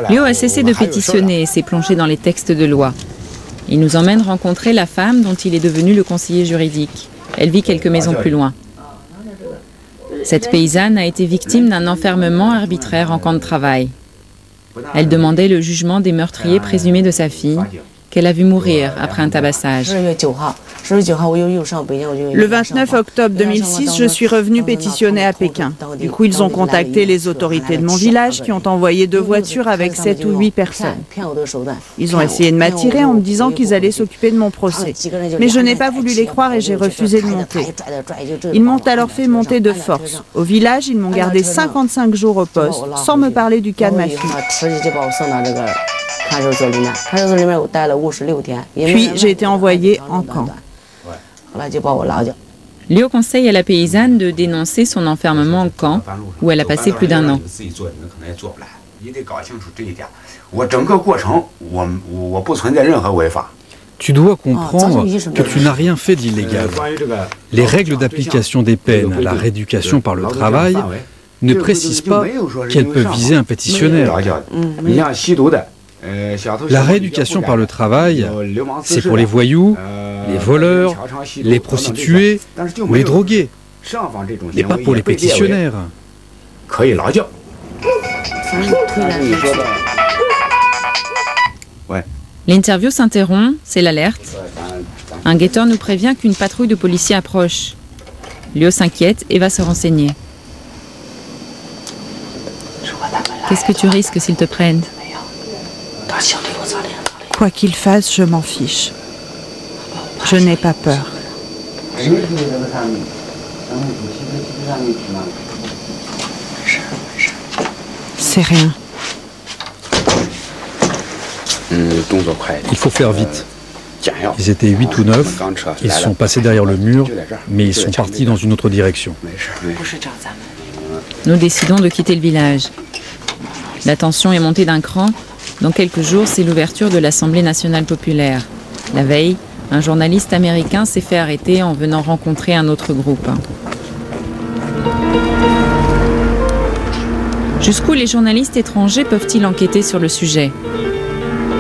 Liu a cessé de pétitionner et s'est plongé dans les textes de loi. Il nous emmène rencontrer la femme dont il est devenu le conseiller juridique. Elle vit quelques maisons plus loin. Cette paysanne a été victime d'un enfermement arbitraire en camp de travail. Elle demandait le jugement des meurtriers présumés de sa fille, qu'elle a vu mourir après un tabassage. Le 29 octobre 2006, je suis revenue pétitionner à Pékin. Du coup, ils ont contacté les autorités de mon village qui ont envoyé 2 voitures avec 7 ou 8 personnes. Ils ont essayé de m'attirer en me disant qu'ils allaient s'occuper de mon procès. Mais je n'ai pas voulu les croire et j'ai refusé de monter. Ils m'ont alors fait monter de force. Au village, ils m'ont gardé 55 jours au poste, sans me parler du cas de ma fille. Puis j'ai été envoyée en camp. Liu conseille à la paysanne de dénoncer son enfermement en camp, où elle a passé plus d'1 an. Tu dois comprendre que tu n'as rien fait d'illégal. Les règles d'application des peines à la rééducation par le travail ne précisent pas qu'elles peuvent viser un pétitionnaire. La rééducation par le travail, c'est pour les voyous, les voleurs, les prostituées ou les drogués, mais pas pour les pétitionnaires. L'interview s'interrompt, c'est l'alerte. Un guetteur nous prévient qu'une patrouille de policiers approche. Liu s'inquiète et va se renseigner. Qu'est-ce que tu risques s'ils te prennent ? Quoi qu'il fasse, je m'en fiche. Je n'ai pas peur. C'est rien. Il faut faire vite. Ils étaient 8 ou 9, ils sont passés derrière le mur, mais ils sont partis dans une autre direction. Nous décidons de quitter le village. La tension est montée d'un cran. Dans quelques jours, c'est l'ouverture de l'Assemblée nationale populaire. La veille, un journaliste américain s'est fait arrêter en venant rencontrer un autre groupe. Jusqu'où les journalistes étrangers peuvent-ils enquêter sur le sujet ?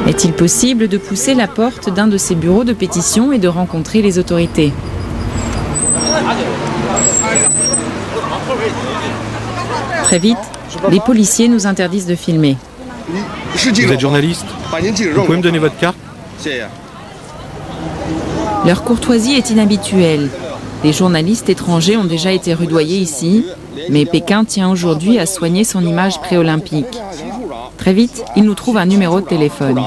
Est-il possible de pousser la porte d'un de ces bureaux de pétition et de rencontrer les autorités ? Très vite, les policiers nous interdisent de filmer. Vous êtes journaliste? Vous pouvez me donner votre carte? Leur courtoisie est inhabituelle. Les journalistes étrangers ont déjà été rudoyés ici, mais Pékin tient aujourd'hui à soigner son image pré-olympique. Très vite, il nous trouve un numéro de téléphone.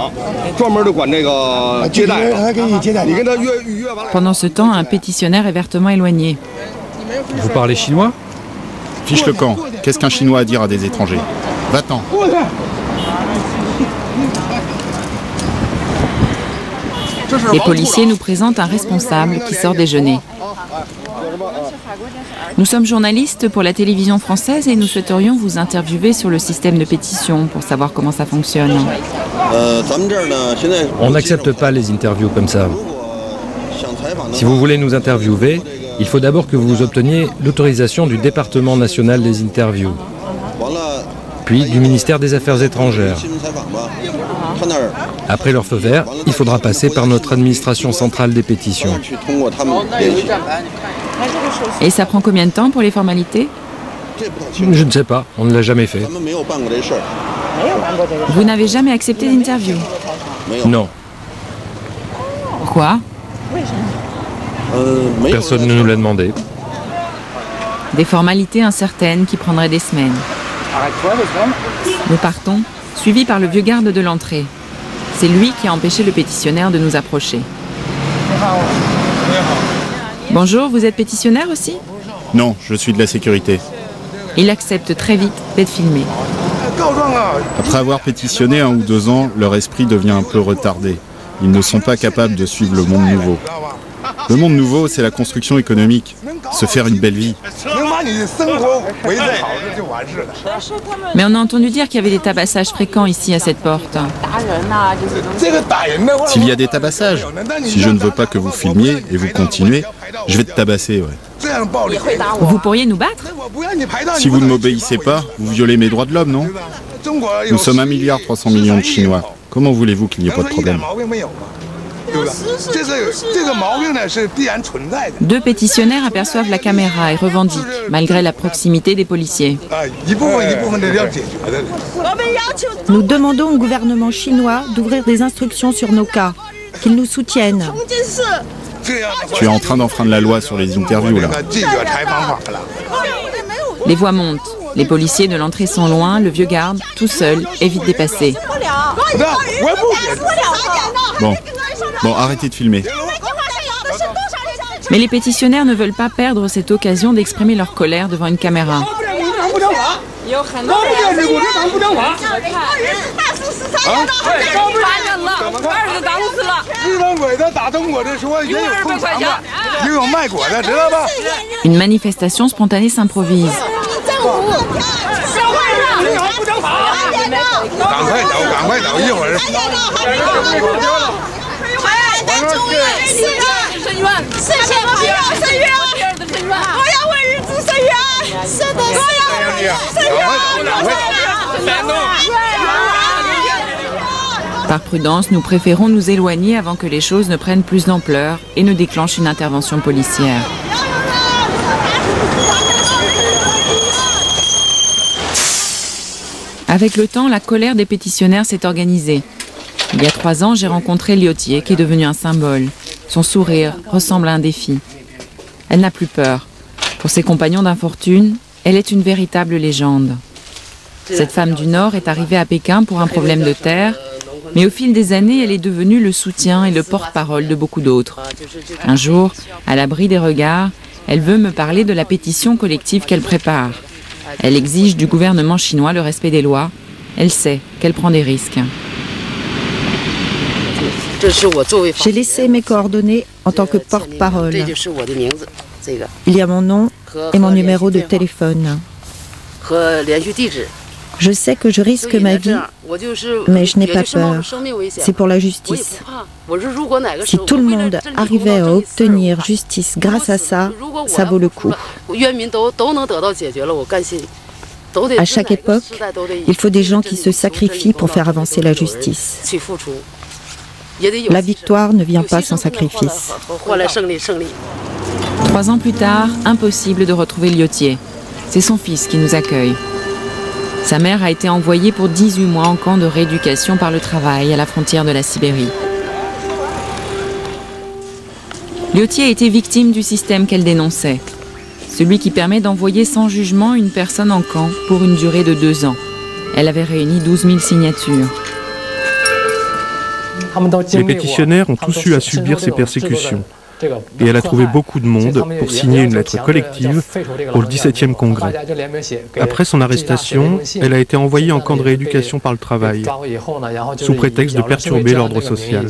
Pendant ce temps, un pétitionnaire est vertement éloigné. Vous parlez chinois? Fiche le camp. Qu'est-ce qu'un Chinois a à dire à des étrangers? Va-t'en. Les policiers nous présentent un responsable qui sort déjeuner. Nous sommes journalistes pour la télévision française et nous souhaiterions vous interviewer sur le système de pétition pour savoir comment ça fonctionne. On n'accepte pas les interviews comme ça. Si vous voulez nous interviewer, il faut d'abord que vous obteniez l'autorisation du département national des interviews, puis du ministère des Affaires étrangères. Après leur feu vert, il faudra passer par notre administration centrale des pétitions. Et ça prend combien de temps pour les formalités? Je ne sais pas, on ne l'a jamais fait. Vous n'avez jamais accepté d'interview? Non, Pourquoi? personne ne nous l'a demandé. Des formalités incertaines qui prendraient des semaines. Nous partons, suivis par le vieux garde de l'entrée. C'est lui qui a empêché le pétitionnaire de nous approcher. Bonjour, vous êtes pétitionnaire aussi? Non, je suis de la sécurité. Il accepte très vite d'être filmé. Après avoir pétitionné 1 ou 2 ans, leur esprit devient un peu retardé. Ils ne sont pas capables de suivre le monde nouveau. Le monde nouveau, c'est la construction économique, se faire une belle vie. Mais on a entendu dire qu'il y avait des tabassages fréquents ici à cette porte. S'il y a des tabassages, si je ne veux pas que vous filmiez et vous continuez, je vais te tabasser, ouais. Vous pourriez nous battre? Si vous ne m'obéissez pas, vous violez mes droits de l'homme, non? Nous sommes 1,3 milliard de Chinois. Comment voulez-vous qu'il n'y ait pas de problème? Deux pétitionnaires aperçoivent la caméra et revendiquent, malgré la proximité des policiers. Nous demandons au gouvernement chinois d'ouvrir des instructions sur nos cas, qu'ils nous soutiennent. Tu es en train d'enfreindre la loi sur les interviews, là. Les voix montent. Les policiers de l'entrée sont loin, le vieux garde, tout seul, évite des passés. Bon, arrêtez de filmer. Mais les pétitionnaires ne veulent pas perdre cette occasion d'exprimer leur colère devant une caméra. Une manifestation spontanée s'improvise. Par prudence, nous préférons nous éloigner avant que les choses ne prennent plus d'ampleur et ne déclenchent une intervention policière. Avec le temps, la colère des pétitionnaires s'est organisée. Il y a 3 ans, j'ai rencontré Liotier, qui est devenu un symbole. Son sourire ressemble à un défi. Elle n'a plus peur. Pour ses compagnons d'infortune, elle est une véritable légende. Cette femme du Nord est arrivée à Pékin pour un problème de terre, mais au fil des années, elle est devenue le soutien et le porte-parole de beaucoup d'autres. Un jour, à l'abri des regards, elle veut me parler de la pétition collective qu'elle prépare. Elle exige du gouvernement chinois le respect des lois. Elle sait qu'elle prend des risques. J'ai laissé mes coordonnées en tant que porte-parole. Il y a mon nom et mon numéro de téléphone. Je sais que je risque ma vie, mais je n'ai pas peur. C'est pour la justice. Si tout le monde arrivait à obtenir justice grâce à ça, ça vaut le coup. À chaque époque, il faut des gens qui se sacrifient pour faire avancer la justice. La victoire ne vient pas sans sacrifice. 3 ans plus tard, impossible de retrouver Liotier. C'est son fils qui nous accueille. Sa mère a été envoyée pour 18 mois en camp de rééducation par le travail à la frontière de la Sibérie. Liotier a été victime du système qu'elle dénonçait. Celui qui permet d'envoyer sans jugement une personne en camp pour une durée de 2 ans. Elle avait réuni 12 000 signatures. Les pétitionnaires ont tous eu à subir ces persécutions. Et elle a trouvé beaucoup de monde pour signer une lettre collective pour le 17e congrès. Après son arrestation, elle a été envoyée en camp de rééducation par le travail, sous prétexte de perturber l'ordre social.